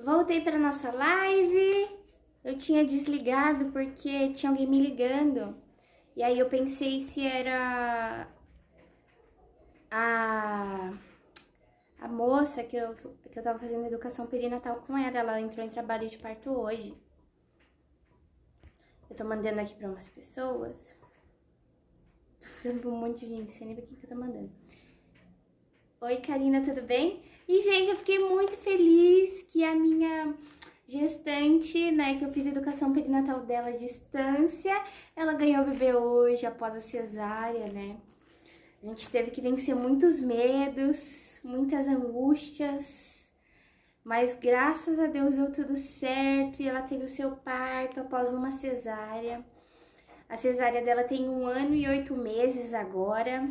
Voltei para nossa live. Eu tinha desligado porque tinha alguém me ligando. E aí eu pensei se era a moça que eu tava fazendo educação perinatal com ela. Ela entrou em trabalho de parto hoje. Eu tô mandando aqui para umas pessoas. Dando pra um monte de gente, sem nem ver o que eu tô mandando. Oi, Karina, tudo bem? E, gente, eu fiquei muito feliz que a minha gestante, né, que eu fiz a educação perinatal dela à distância, ela ganhou o bebê hoje, após a cesárea, né? A gente teve que vencer muitos medos, muitas angústias, mas graças a Deus deu tudo certo e ela teve o seu parto após uma cesárea. A cesárea dela tem 1 ano e 8 meses agora.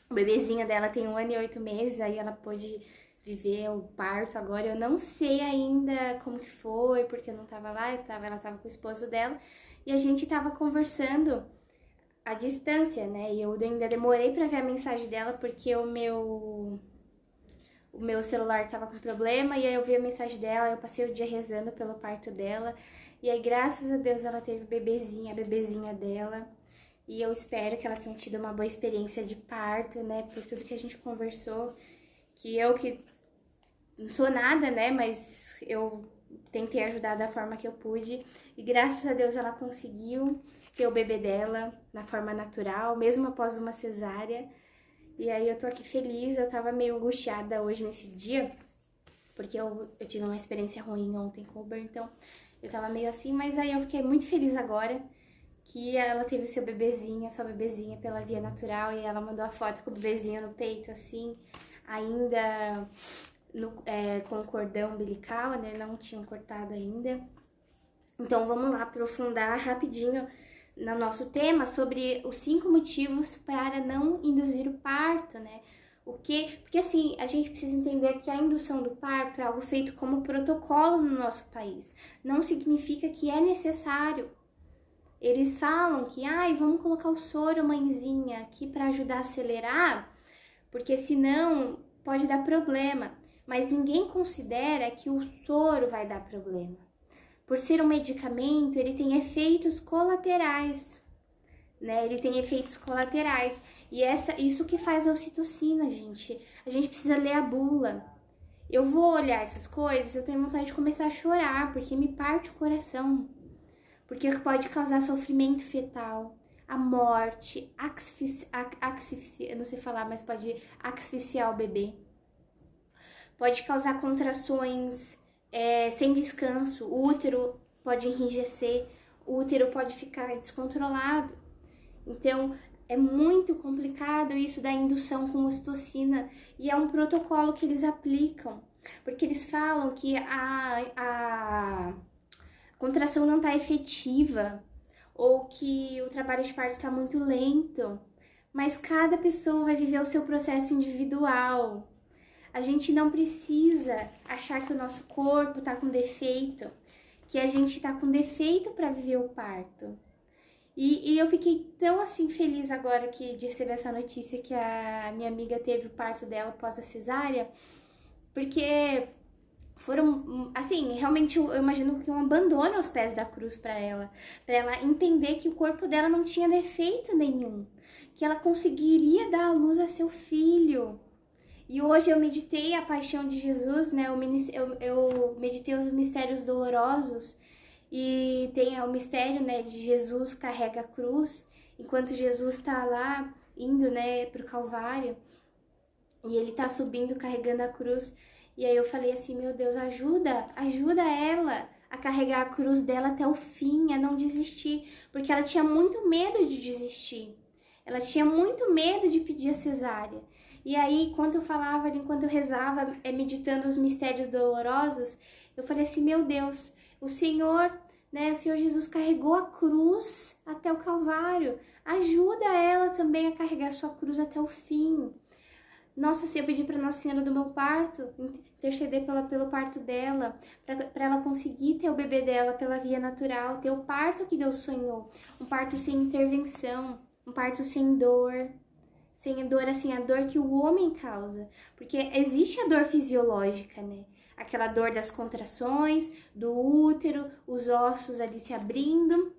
O bebezinho dela tem 1 ano e 8 meses, aí ela pôde viver o parto agora. Eu não sei ainda como que foi, porque eu não tava lá, ela tava com o esposo dela. E a gente tava conversando à distância, né? E eu ainda demorei pra ver a mensagem dela, porque o meu celular tava com problema. E aí eu vi a mensagem dela, eu passei o dia rezando pelo parto dela. E aí, graças a Deus, ela teve a bebezinha dela. E eu espero que ela tenha tido uma boa experiência de parto, né? Por tudo que a gente conversou. Que não sou nada, né? Mas eu tentei ajudar da forma que eu pude. E graças a Deus ela conseguiu ter o bebê dela na forma natural, mesmo após uma cesárea. E aí eu tô aqui feliz. Eu tava meio angustiada hoje nesse dia, porque eu tive uma experiência ruim ontem com o Uber, então eu tava meio assim. Mas aí eu fiquei muito feliz agora que ela teve o seu bebezinho, a sua bebezinha pela via natural, e ela mandou a foto com o bebezinho no peito, assim, ainda com o cordão umbilical, né? Não tinham cortado ainda. Então vamos lá aprofundar rapidinho no nosso tema sobre os 5 motivos para não induzir o parto, né? Porque assim, a gente precisa entender que a indução do parto é algo feito como protocolo no nosso país. Não significa que é necessário. Eles falam que, vamos colocar o soro, mãezinha, aqui para ajudar a acelerar, porque senão pode dar problema. Mas ninguém considera que o soro vai dar problema. Por ser um medicamento, ele tem efeitos colaterais, né? Ele tem efeitos colaterais. E isso que faz a ocitocina, gente. A gente precisa ler a bula. Eu vou olhar essas coisas, eu tenho vontade de começar a chorar, porque me parte o coração. Porque pode causar sofrimento fetal, a morte, eu não sei falar, mas pode asfixiar o bebê. Pode causar contrações sem descanso, o útero pode enrijecer, o útero pode ficar descontrolado. Então, é muito complicado isso da indução com ocitocina e é um protocolo que eles aplicam, porque eles falam que a contração não está efetiva ou que o trabalho de parto está muito lento, mas cada pessoa vai viver o seu processo individual. A gente não precisa achar que o nosso corpo está com defeito, que a gente está com defeito para viver o parto. E eu fiquei tão assim feliz agora de receber essa notícia que a minha amiga teve o parto dela após a cesárea, porque foram, assim, realmente eu imagino que um abandono aos pés da cruz para ela entender que o corpo dela não tinha defeito nenhum, que ela conseguiria dar a luz a seu filho. E hoje eu meditei a paixão de Jesus, né? Eu meditei os mistérios dolorosos e tem o mistério, né, de Jesus carrega a cruz, enquanto Jesus está lá indo, né, pro Calvário, e ele tá subindo carregando a cruz. E aí eu falei assim, meu Deus, ajuda ela a carregar a cruz dela até o fim, a não desistir, porque ela tinha muito medo de desistir. Ela tinha muito medo de pedir a cesárea. E aí, enquanto eu rezava, meditando os mistérios dolorosos, eu falei assim, meu Deus, o Senhor Jesus carregou a cruz até o Calvário. Ajuda ela também a carregar a sua cruz até o fim. Nossa, eu pedi para Nossa Senhora do meu parto, interceder pelo parto dela, para ela conseguir ter o bebê dela pela via natural, ter o parto que Deus sonhou, um parto sem intervenção, um parto sem dor, assim, a dor que o homem causa, porque existe a dor fisiológica, né? aquela dor das contrações, do útero, os ossos ali se abrindo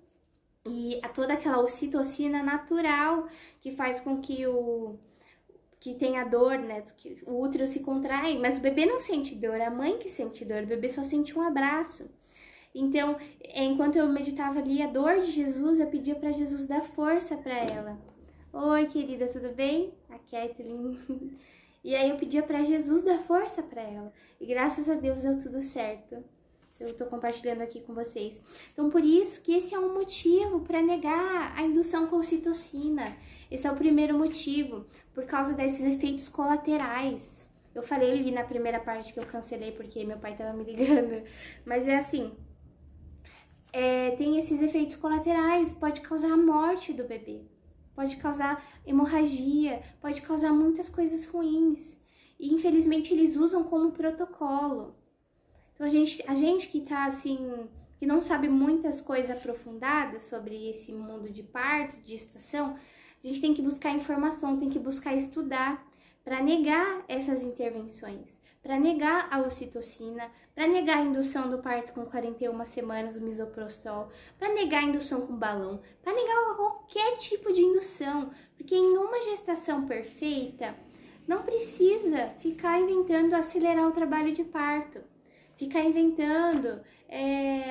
e toda aquela ocitocina natural que faz com que tenha dor, né? Que o útero se contrai, mas o bebê não sente dor, é a mãe que sente dor, o bebê só sente um abraço. Então, enquanto eu meditava ali a dor de Jesus, eu pedia para Jesus dar força para ela. Oi, querida, tudo bem? A Kathleen. E aí eu pedia para Jesus dar força para ela. E graças a Deus deu tudo certo. Eu tô compartilhando aqui com vocês. Então, por isso que esse é um motivo para negar a indução com ocitocina. Esse é o primeiro motivo, por causa desses efeitos colaterais. Eu falei ali na primeira parte que eu cancelei porque meu pai tava me ligando. Mas é assim, tem esses efeitos colaterais, pode causar a morte do bebê. Pode causar hemorragia, pode causar muitas coisas ruins. E infelizmente eles usam como protocolo. Então, a gente que tá assim, que não sabe muitas coisas aprofundadas sobre esse mundo de parto, de gestação, a gente tem que buscar informação, tem que buscar estudar para negar essas intervenções, para negar a ocitocina, para negar a indução do parto com 41 semanas, o misoprostol, para negar a indução com balão, para negar qualquer tipo de indução, porque em uma gestação perfeita, não precisa ficar inventando acelerar o trabalho de parto. Ficar inventando,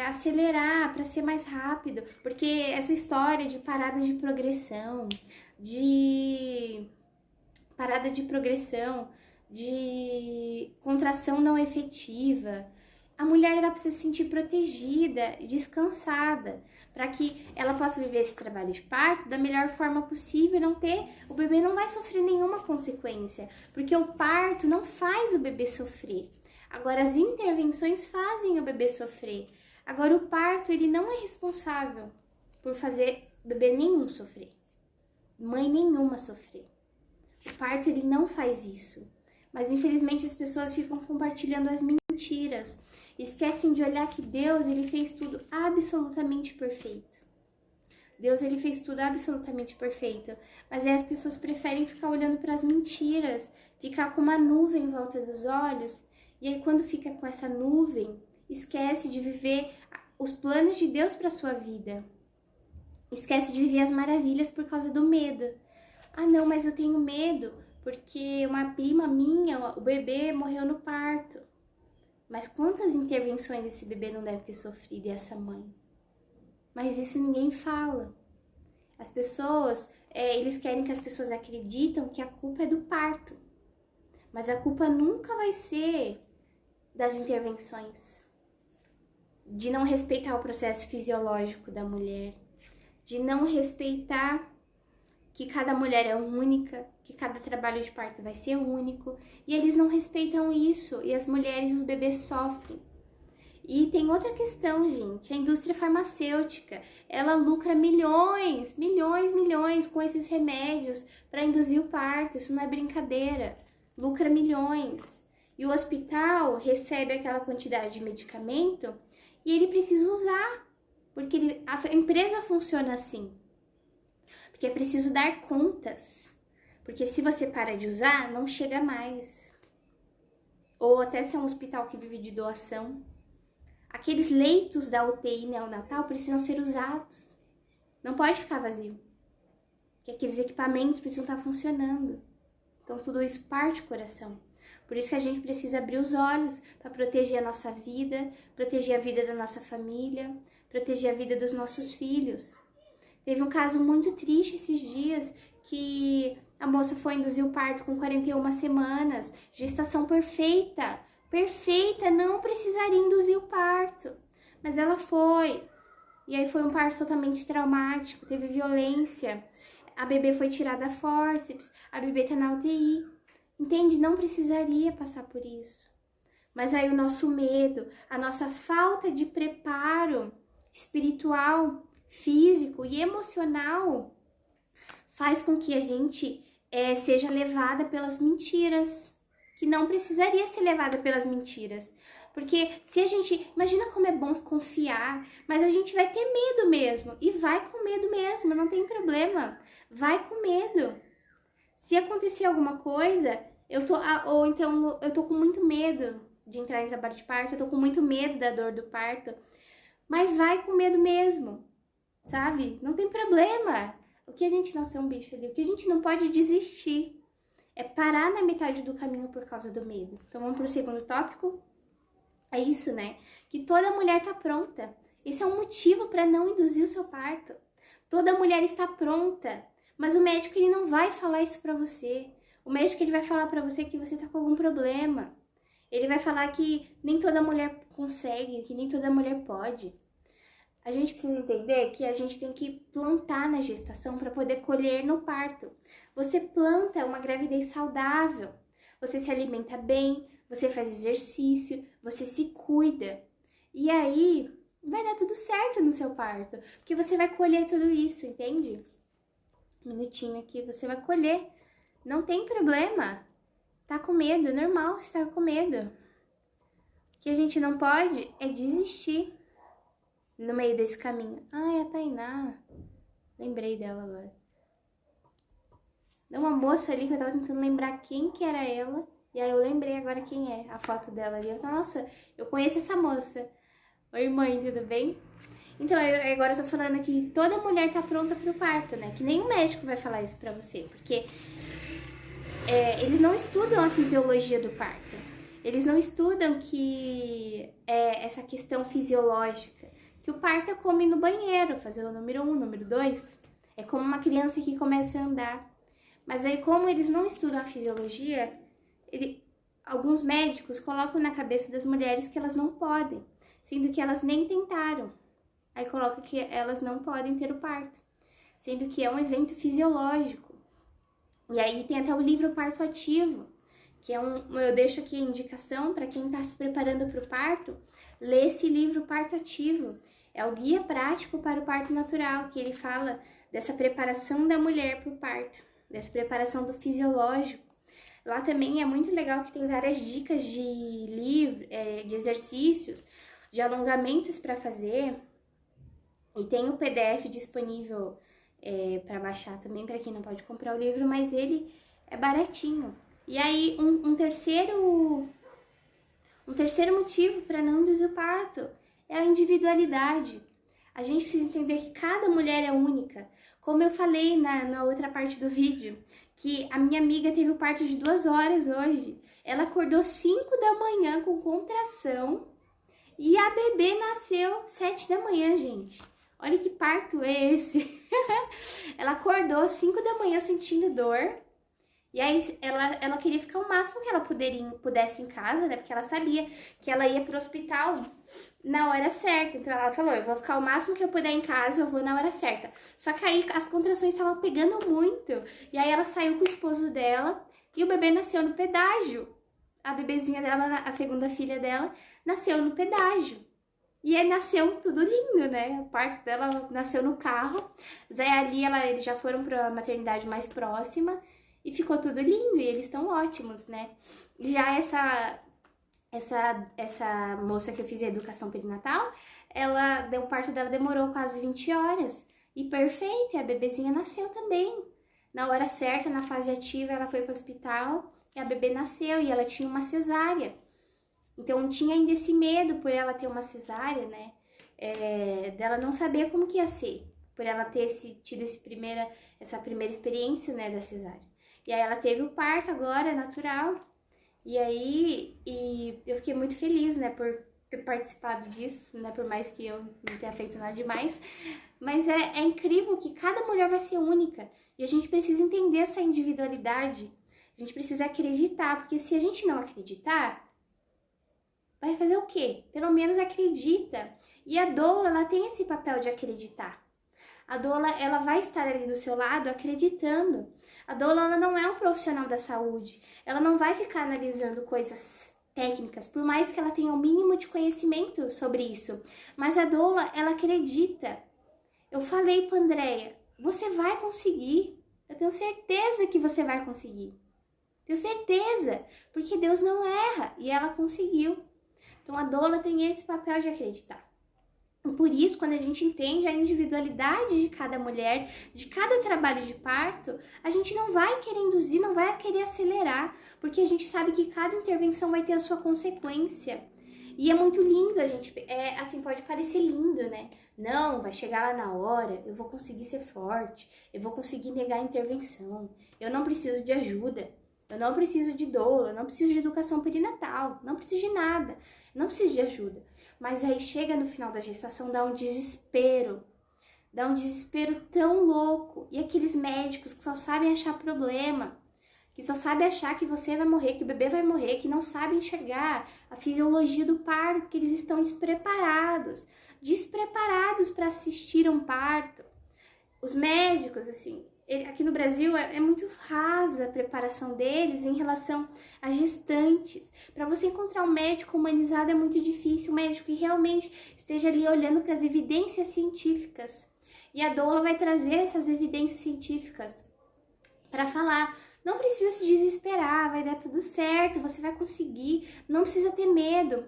acelerar para ser mais rápido, porque essa história de parada de progressão, de contração não efetiva, a mulher ela precisa se sentir protegida e descansada, para que ela possa viver esse trabalho de parto da melhor forma possível, o bebê não vai sofrer nenhuma consequência, porque o parto não faz o bebê sofrer. Agora, as intervenções fazem o bebê sofrer. Agora, o parto, ele não é responsável por fazer bebê nenhum sofrer. Mãe nenhuma sofrer. O parto, ele não faz isso. Mas, infelizmente, as pessoas ficam compartilhando as mentiras. Esquecem de olhar que Deus, ele fez tudo absolutamente perfeito. Deus, ele fez tudo absolutamente perfeito. Mas aí as pessoas preferem ficar olhando para as mentiras, ficar com uma nuvem em volta dos olhos. E aí, quando fica com essa nuvem, esquece de viver os planos de Deus para sua vida. Esquece de viver as maravilhas por causa do medo. Ah, não, mas eu tenho medo porque uma prima minha, o bebê morreu no parto. Mas quantas intervenções esse bebê não deve ter sofrido e essa mãe? Mas isso ninguém fala. As pessoas, eles querem que as pessoas acreditam que a culpa é do parto. Mas a culpa nunca vai ser das intervenções, de não respeitar o processo fisiológico da mulher, de não respeitar que cada mulher é única, que cada trabalho de parto vai ser único, e eles não respeitam isso, e as mulheres e os bebês sofrem. E tem outra questão, gente, a indústria farmacêutica, ela lucra milhões com esses remédios para induzir o parto, isso não é brincadeira, lucra milhões. E o hospital recebe aquela quantidade de medicamento e ele precisa usar, porque a empresa funciona assim. Porque é preciso dar contas, porque se você para de usar, não chega mais. Ou até se é um hospital que vive de doação. Aqueles leitos da UTI neonatal precisam ser usados. Não pode ficar vazio. Porque aqueles equipamentos precisam estar funcionando. Então tudo isso parte do coração. Por isso que a gente precisa abrir os olhos para proteger a nossa vida, proteger a vida da nossa família, proteger a vida dos nossos filhos. Teve um caso muito triste esses dias que a moça foi induzir o parto com 41 semanas, gestação perfeita, não precisaria induzir o parto, mas ela foi. E aí foi um parto totalmente traumático, teve violência, a bebê foi tirada a fórceps, a bebê tá na UTI. Entende? Não precisaria passar por isso. Mas aí o nosso medo, a nossa falta de preparo espiritual, físico e emocional faz com que a gente seja levada pelas mentiras, que não precisaria ser levada pelas mentiras. Porque se a gente, imagina como é bom confiar, mas a gente vai ter medo mesmo, e vai com medo mesmo, não tem problema, vai com medo. Se acontecer alguma coisa, eu tô com muito medo, de entrar em trabalho de parto, eu tô com muito medo da dor do parto. Mas vai com medo mesmo, sabe? Não tem problema. O que a gente não ser um bicho ali, o que a gente não pode desistir é parar na metade do caminho por causa do medo. Então vamos pro segundo tópico. É isso, né? Que toda mulher tá pronta. Esse é um motivo para não induzir o seu parto. Toda mulher está pronta, mas o médico ele não vai falar isso para você. O médico ele vai falar para você que você tá com algum problema. Ele vai falar que nem toda mulher consegue, que nem toda mulher pode. A gente precisa entender que a gente tem que plantar na gestação para poder colher no parto. Você planta uma gravidez saudável, você se alimenta bem, você faz exercício, você se cuida. E aí vai dar tudo certo no seu parto, porque você vai colher tudo isso, entende? Um minutinho aqui, você vai colher. Não tem problema. Tá com medo, é normal estar com medo. O que a gente não pode é desistir no meio desse caminho. Ai, a Tainá. Lembrei dela agora. Tem uma moça ali que eu tava tentando lembrar quem que era ela. E aí eu lembrei agora quem é, a foto dela ali. Nossa, eu conheço essa moça. Oi, mãe, tudo bem? Então, agora eu tô falando que toda mulher tá pronta pro parto, né? Que nenhum médico vai falar isso pra você. Porque eles não estudam a fisiologia do parto. Eles não estudam que essa questão fisiológica. Que o parto é como ir no banheiro, fazer o número 1, número 2. É como uma criança que começa a andar. Mas aí, como eles não estudam a fisiologia, alguns médicos colocam na cabeça das mulheres que elas não podem, sendo que elas nem tentaram. Aí coloca que elas não podem ter o parto, sendo que é um evento fisiológico. E aí tem até o livro Parto Ativo, que eu deixo aqui a indicação para quem está se preparando para o parto, ler esse livro Parto Ativo. É o guia prático para o parto natural, que ele fala dessa preparação da mulher para o parto, dessa preparação do fisiológico. Lá também é muito legal que tem várias dicas de exercícios, de alongamentos para fazer. E tem o PDF disponível para baixar também, para quem não pode comprar o livro, mas ele é baratinho. E aí, um terceiro motivo para não induzir o parto é a individualidade. A gente precisa entender que cada mulher é única. Como eu falei na outra parte do vídeo, que a minha amiga teve o parto de 2 horas hoje. Ela acordou 5 da manhã com contração e a bebê nasceu 7 da manhã, gente. Olha que parto é esse. Ela acordou 5 da manhã sentindo dor. E aí ela queria ficar o máximo que ela pudesse em casa, né? Porque ela sabia que ela ia pro hospital na hora certa. Então ela falou, eu vou ficar o máximo que eu puder em casa, eu vou na hora certa. Só que aí as contrações estavam pegando muito. E aí ela saiu com o esposo dela e o bebê nasceu no pedágio. A bebezinha dela, a segunda filha dela, nasceu no pedágio. E aí nasceu tudo lindo, né? O parto dela nasceu no carro. Daí ali eles já foram pra maternidade mais próxima. E ficou tudo lindo, e eles estão ótimos, né? Já essa moça que eu fiz a educação perinatal, o parto dela demorou quase 20 horas. E perfeito, e a bebezinha nasceu também. Na hora certa, na fase ativa, ela foi para o hospital e a bebê nasceu, e essa tinha uma cesárea. Então tinha ainda esse medo por ela ter uma cesárea, né? Dela não saber como que ia ser, por ela ter tido essa primeira experiência, né, da cesárea. E aí ela teve o parto agora, natural. E aí eu fiquei muito feliz, né, por ter participado disso, né, por mais que eu não tenha feito nada demais. Mas é incrível que cada mulher vai ser única. E a gente precisa entender essa individualidade. A gente precisa acreditar, porque se a gente não acreditar, vai fazer o quê? Pelo menos acredita. E a doula, ela tem esse papel de acreditar. A doula, ela vai estar ali do seu lado acreditando. A doula, ela não é um profissional da saúde. Ela não vai ficar analisando coisas técnicas, por mais que ela tenha o mínimo de conhecimento sobre isso. Mas a doula, ela acredita. Eu falei para Andréia, você vai conseguir. Eu tenho certeza que você vai conseguir. Tenho certeza, porque Deus não erra. E ela conseguiu. Então a doula tem esse papel de acreditar. Por isso, quando a gente entende a individualidade de cada mulher, de cada trabalho de parto, a gente não vai querer induzir, não vai querer acelerar, porque a gente sabe que cada intervenção vai ter a sua consequência. E é muito lindo, assim, pode parecer lindo, né? Não, vai chegar lá na hora, eu vou conseguir ser forte, eu vou conseguir negar a intervenção, eu não preciso de ajuda, eu não preciso de doula, eu não preciso de educação perinatal, não preciso de nada, não preciso de ajuda. Mas aí chega no final da gestação, dá um desespero tão louco. E aqueles médicos que só sabem achar problema, que só sabem achar que você vai morrer, que o bebê vai morrer, que não sabem enxergar a fisiologia do parto, porque eles estão despreparados para assistir a um parto. Os médicos, assim, aqui no Brasil é muito rasa a preparação deles em relação a gestantes. Para você encontrar um médico humanizado é muito difícil, um médico que realmente esteja ali olhando para as evidências científicas. E a doula vai trazer essas evidências científicas para falar: não precisa se desesperar, vai dar tudo certo, você vai conseguir, não precisa ter medo.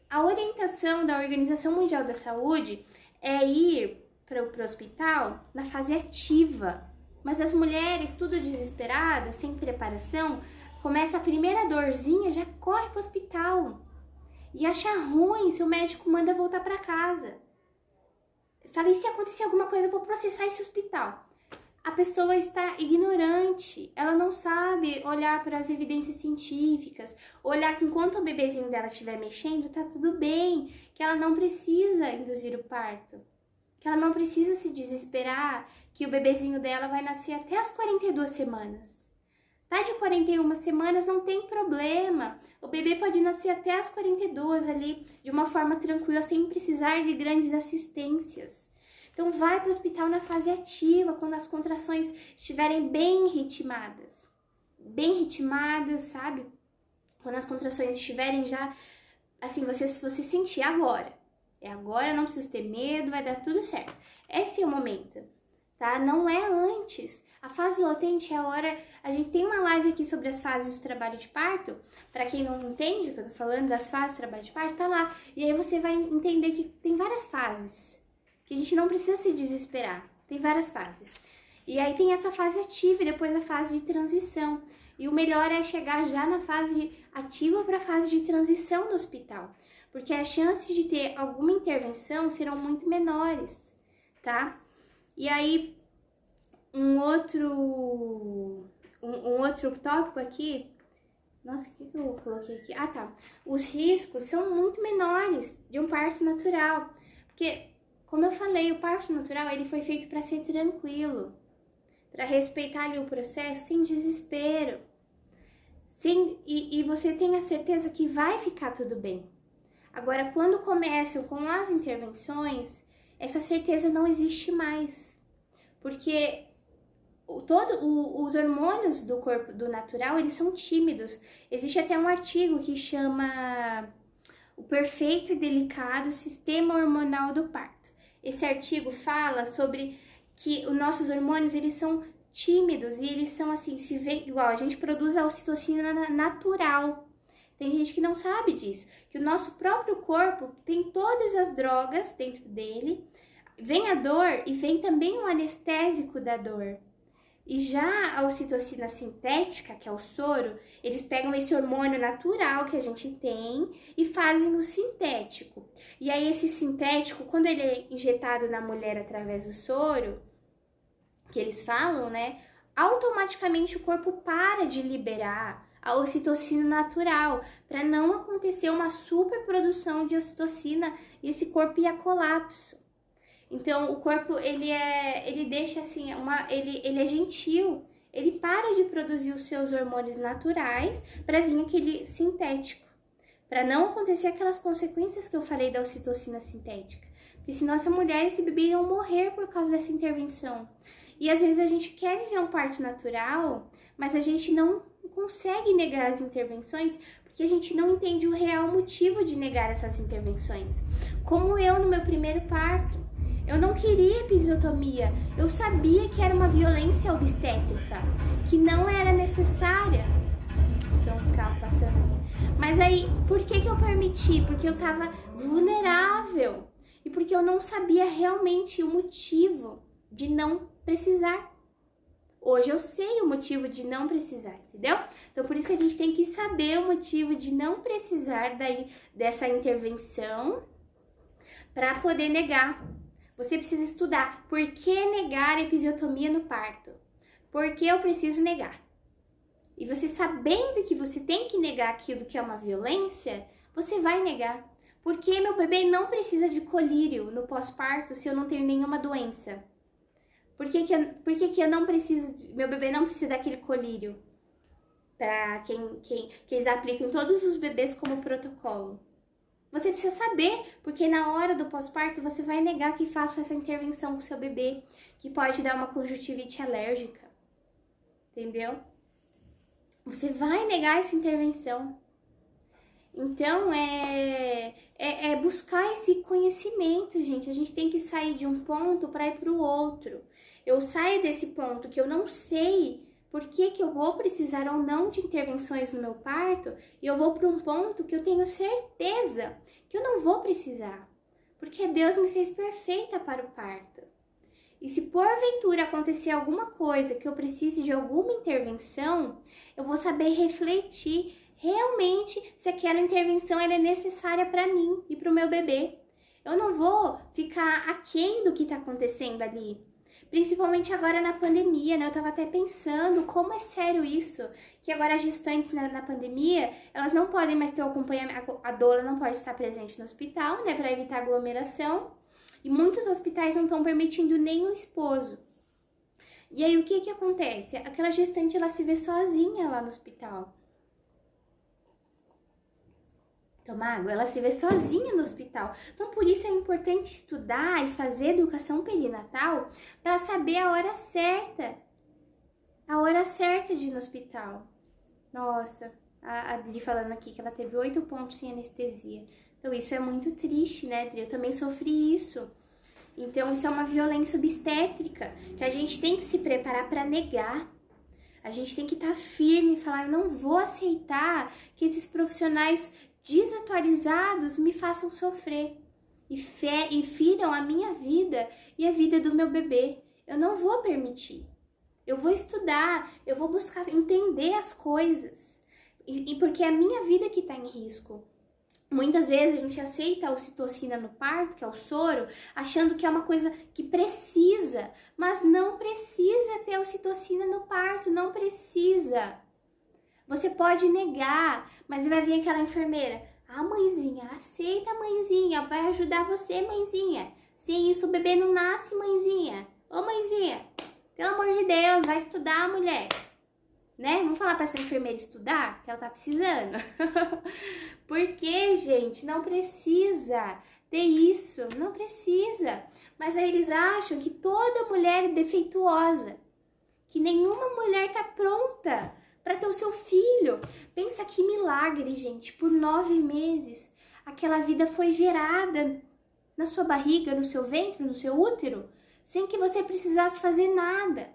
A orientação da Organização Mundial da Saúde é ir para o hospital na fase ativa. Mas as mulheres, tudo desesperadas, sem preparação, começa a primeira dorzinha, já corre para o hospital. E acha ruim se o médico manda voltar para casa. Fala, e se acontecer alguma coisa, eu vou processar esse hospital. A pessoa está ignorante, ela não sabe olhar para as evidências científicas, olhar que enquanto o bebezinho dela estiver mexendo, tá tudo bem, que ela não precisa induzir o parto, que ela não precisa se desesperar, que o bebezinho dela vai nascer até as 42 semanas. Tá de 41 semanas, não tem problema, o bebê pode nascer até as 42 ali, de uma forma tranquila, sem precisar de grandes assistências. Então, vai para o hospital na fase ativa, quando as contrações estiverem bem ritmadas, sabe? Quando as contrações estiverem já, assim, você sentir agora. É agora, não preciso ter medo, vai dar tudo certo. Esse é o momento, tá? Não é antes. A fase latente é a hora... A gente tem uma live aqui sobre as fases do trabalho de parto. Para quem não entende o que eu tô falando das fases do trabalho de parto, tá lá. E aí você vai entender que tem várias fases, que a gente não precisa se desesperar, tem várias fases. E aí tem essa fase ativa e depois a fase de transição. E o melhor é chegar já na fase ativa para a fase de transição no hospital, porque as chances de ter alguma intervenção serão muito menores, tá? E aí, um outro tópico aqui, nossa, o que eu coloquei aqui? Ah, tá. Os riscos são muito menores de um parto natural, porque... Como eu falei, o parto natural ele foi feito para ser tranquilo, para respeitar ali o processo sem desespero. E você tem a certeza que vai ficar tudo bem. Agora, quando começam com as intervenções, essa certeza não existe mais. Porque os hormônios do corpo do natural, eles são tímidos. Existe até um artigo que chama O Perfeito e Delicado Sistema Hormonal do Parto. Esse artigo fala sobre que os nossos hormônios, eles são tímidos e eles são assim, se vê igual, a gente produz a ocitocina natural. Tem gente que não sabe disso, que o nosso próprio corpo tem todas as drogas dentro dele, vem a dor e vem também o anestésico da dor. E já a ocitocina sintética, que é o soro, eles pegam esse hormônio natural que a gente tem e fazem o sintético. E aí esse sintético, quando ele é injetado na mulher através do soro, que eles falam, né, automaticamente o corpo para de liberar a ocitocina natural, para não acontecer uma superprodução de ocitocina e esse corpo ir a colapso. Então, o corpo, ele deixa assim, ele é gentil, ele para de produzir os seus hormônios naturais para vir aquele sintético, para não acontecer aquelas consequências que eu falei da ocitocina sintética. Porque senão essa mulher e esse bebê irão morrer por causa dessa intervenção. E às vezes a gente quer viver um parto natural, mas a gente não consegue negar as intervenções porque a gente não entende o real motivo de negar essas intervenções. Como eu no meu primeiro parto. Eu não queria episiotomia, eu sabia que era uma violência obstétrica, que não era necessária. Nossa, um carro passando. Mas aí, por que eu permiti? Porque eu tava vulnerável. e porque eu não sabia realmente o motivo de não precisar. Hoje eu sei o motivo de não precisar, entendeu? Então, por isso que a gente tem que saber o motivo de não precisar dessa intervenção para poder negar. Você precisa estudar. Por que negar a episiotomia no parto? Por que eu preciso negar? E você sabendo que você tem que negar aquilo que é uma violência, você vai negar. Por que meu bebê não precisa de colírio no pós-parto se eu não tenho nenhuma doença? Por que eu não preciso, meu bebê não precisa daquele colírio? Para que eles aplicam em todos os bebês como protocolo. Você precisa saber, porque na hora do pós-parto você vai negar que faça essa intervenção com o seu bebê, que pode dar uma conjuntivite alérgica. Entendeu? Você vai negar essa intervenção. Então, é buscar esse conhecimento, gente. A gente tem que sair de um ponto para ir para o outro. Eu saio desse ponto que eu não sei por que eu vou precisar ou não de intervenções no meu parto, e eu vou para um ponto que eu tenho certeza que eu não vou precisar, porque Deus me fez perfeita para o parto. E se porventura acontecer alguma coisa que eu precise de alguma intervenção, eu vou saber refletir realmente se aquela intervenção ela é necessária para mim e para o meu bebê. Eu não vou ficar aquém do que está acontecendo ali. Principalmente agora na pandemia, né? Eu tava até pensando como é sério isso, que agora as gestantes na pandemia, elas não podem mais ter o acompanhamento, a doula não pode estar presente no hospital, né? Para evitar aglomeração. E muitos hospitais não estão permitindo nem o esposo. E aí o que acontece? Aquela gestante, ela se vê sozinha lá no hospital. Toma água, ela se vê sozinha no hospital. Então, por isso é importante estudar e fazer educação perinatal para saber a hora certa. A hora certa de ir no hospital. Nossa, a Adri falando aqui que ela teve 8 pontos sem anestesia. Então, isso é muito triste, né, Adri? Eu também sofri isso. Então, isso é uma violência obstétrica que a gente tem que se preparar para negar. A gente tem que estar firme e falar, eu não vou aceitar que esses profissionais desatualizados me façam sofrer e firam a minha vida e a vida do meu bebê. Eu não vou permitir. Eu vou estudar, eu vou buscar entender as coisas. E porque é a minha vida que está em risco. Muitas vezes a gente aceita a ocitocina no parto, que é o soro, achando que é uma coisa que precisa, mas não precisa ter ocitocina no parto, não precisa. Você pode negar, mas vai vir aquela enfermeira. Ah, mãezinha, aceita, mãezinha, vai ajudar você, mãezinha. Sem isso o bebê não nasce, mãezinha. Ô, mãezinha, pelo amor de Deus, vai estudar, mulher. Né? Vamos falar para essa enfermeira estudar, que ela tá precisando. Porque, gente, não precisa ter isso, não precisa. Mas aí eles acham que toda mulher é defeituosa, que nenhuma mulher tá pronta para ter o seu filho. Pensa que milagre, gente. Por 9 meses, aquela vida foi gerada na sua barriga, no seu ventre, no seu útero, sem que você precisasse fazer nada.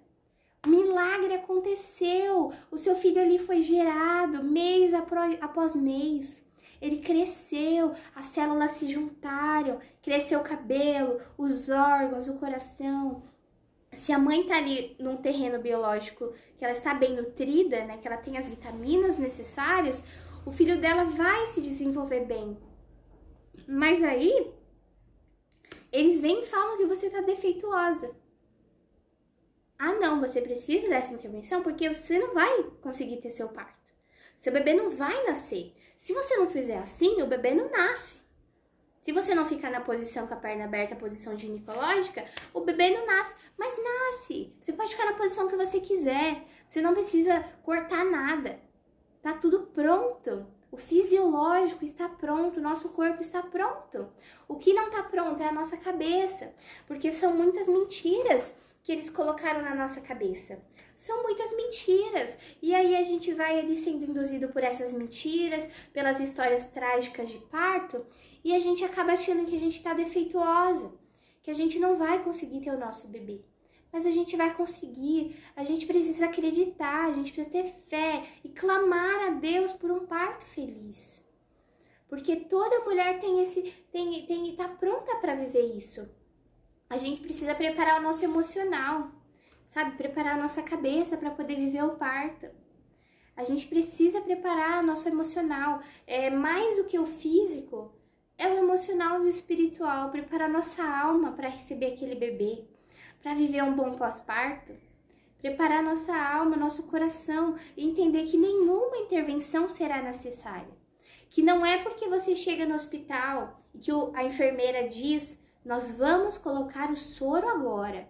Milagre aconteceu. O seu filho ali foi gerado mês após mês. Ele cresceu, as células se juntaram, cresceu o cabelo, os órgãos, o coração. Se a mãe tá ali num terreno biológico que ela está bem nutrida, né, que ela tem as vitaminas necessárias, o filho dela vai se desenvolver bem. Mas aí, eles vêm e falam que você tá defeituosa. Ah, não, você precisa dessa intervenção porque você não vai conseguir ter seu parto. Seu bebê não vai nascer. Se você não fizer assim, o bebê não nasce. Se você não ficar na posição com a perna aberta, a posição ginecológica, o bebê não nasce. Mas nasce. Você pode ficar na posição que você quiser. Você não precisa cortar nada. Tá tudo pronto. O fisiológico está pronto. O nosso corpo está pronto. O que não tá pronto é a nossa cabeça. Porque são muitas mentiras que eles colocaram na nossa cabeça. São muitas mentiras. E aí a gente vai ali sendo induzido por essas mentiras, pelas histórias trágicas de parto, e a gente acaba achando que a gente tá defeituosa, que a gente não vai conseguir ter o nosso bebê. Mas a gente vai conseguir, a gente precisa acreditar, a gente precisa ter fé e clamar a Deus por um parto feliz. Porque toda mulher tá pronta para viver isso. A gente precisa preparar o nosso emocional, sabe? Preparar a nossa cabeça para poder viver o parto. A gente precisa preparar o nosso emocional. Mais do que o físico, é o emocional e o espiritual. Preparar nossa alma para receber aquele bebê, para viver um bom pós-parto. Preparar nossa alma, nosso coração e entender que nenhuma intervenção será necessária. Que não é porque você chega no hospital e que a enfermeira diz, nós vamos colocar o soro agora.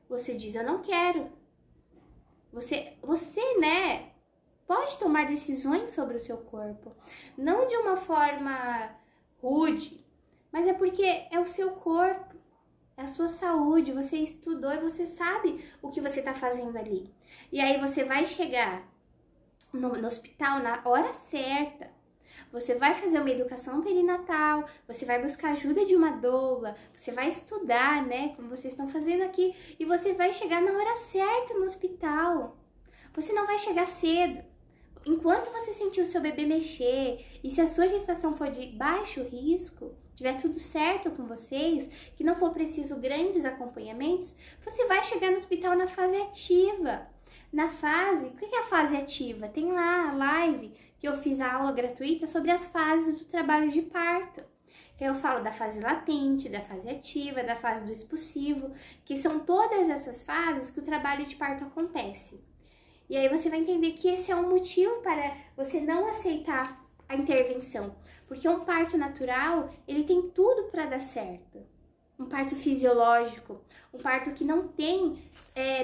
Você diz, eu não quero. Você, né, pode tomar decisões sobre o seu corpo. Não de uma forma rude, mas é porque é o seu corpo, é a sua saúde. Você estudou e você sabe o que você está fazendo ali. E aí você vai chegar no hospital na hora certa. Você vai fazer uma educação perinatal, você vai buscar ajuda de uma doula, você vai estudar, né, como vocês estão fazendo aqui, e você vai chegar na hora certa no hospital. Você não vai chegar cedo. Enquanto você sentir o seu bebê mexer, e se a sua gestação for de baixo risco, tiver tudo certo com vocês, que não for preciso grandes acompanhamentos, você vai chegar no hospital na fase ativa. Na fase, o que é a fase ativa? Tem lá a live que eu fiz a aula gratuita sobre as fases do trabalho de parto. Que eu falo da fase latente, da fase ativa, da fase do expulsivo, que são todas essas fases que o trabalho de parto acontece. E aí você vai entender que esse é um motivo para você não aceitar a intervenção. Porque um parto natural, ele tem tudo para dar certo. Um parto fisiológico, um parto que não tem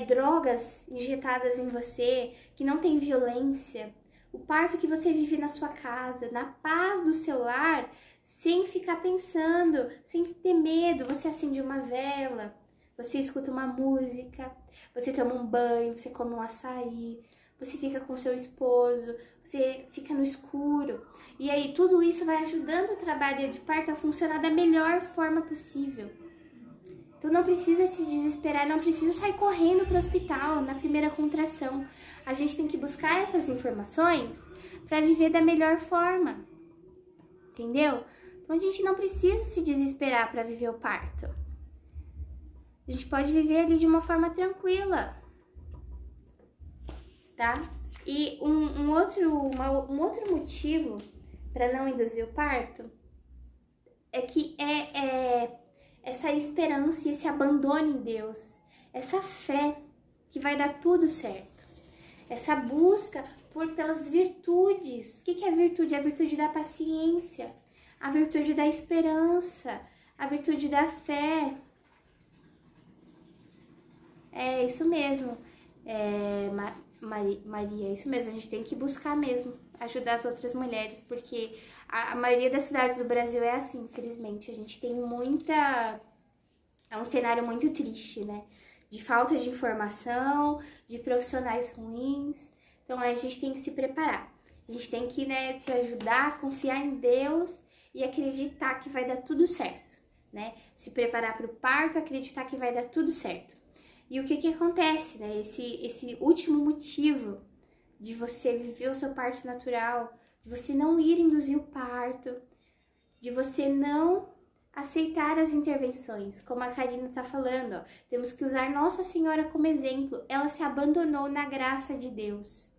drogas injetadas em você, que não tem violência. O parto que você vive na sua casa, na paz do seu lar, sem ficar pensando, sem ter medo. Você acende uma vela, você escuta uma música, você toma um banho, você come um açaí, você fica com seu esposo, você fica no escuro. E aí tudo isso vai ajudando o trabalho de parto a funcionar da melhor forma possível. Então não precisa se desesperar, não precisa sair correndo para o hospital na primeira contração. A gente tem que buscar essas informações para viver da melhor forma, entendeu? Então a gente não precisa se desesperar para viver o parto. A gente pode viver ali de uma forma tranquila, tá? E um outro motivo para não induzir o parto é que essa esperança e esse abandono em Deus, essa fé que vai dar tudo certo, essa busca pelas virtudes. O que é virtude? É a virtude da paciência, a virtude da esperança, a virtude da fé. É isso mesmo, Maria, é isso mesmo, a gente tem que buscar mesmo ajudar as outras mulheres, porque a maioria das cidades do Brasil é assim, infelizmente. A gente tem é um cenário muito triste, né? De falta de informação, de profissionais ruins. Então a gente tem que se preparar. A gente tem que, né, se ajudar, confiar em Deus e acreditar que vai dar tudo certo, né? Se preparar para o parto, acreditar que vai dar tudo certo. E o que acontece, né? Esse último motivo de você viver o seu parto natural, de você não ir induzir o parto, de você não aceitar as intervenções, como a Karina tá falando, ó, temos que usar Nossa Senhora como exemplo. Ela se abandonou na graça de Deus.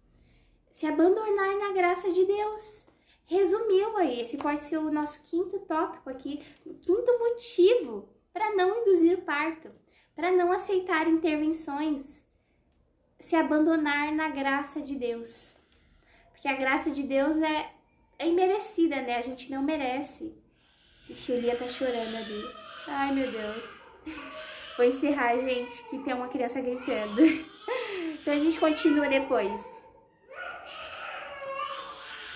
Se abandonar na graça de Deus. Resumiu aí, esse pode ser o nosso quinto tópico aqui, o quinto motivo para não induzir o parto, para não aceitar intervenções. Se abandonar na graça de Deus. Porque a graça de Deus é imerecida, né? A gente não merece. Ixi, o Lia tá chorando ali. Ai, meu Deus. Vou encerrar, gente, que tem uma criança gritando. Então a gente continua depois.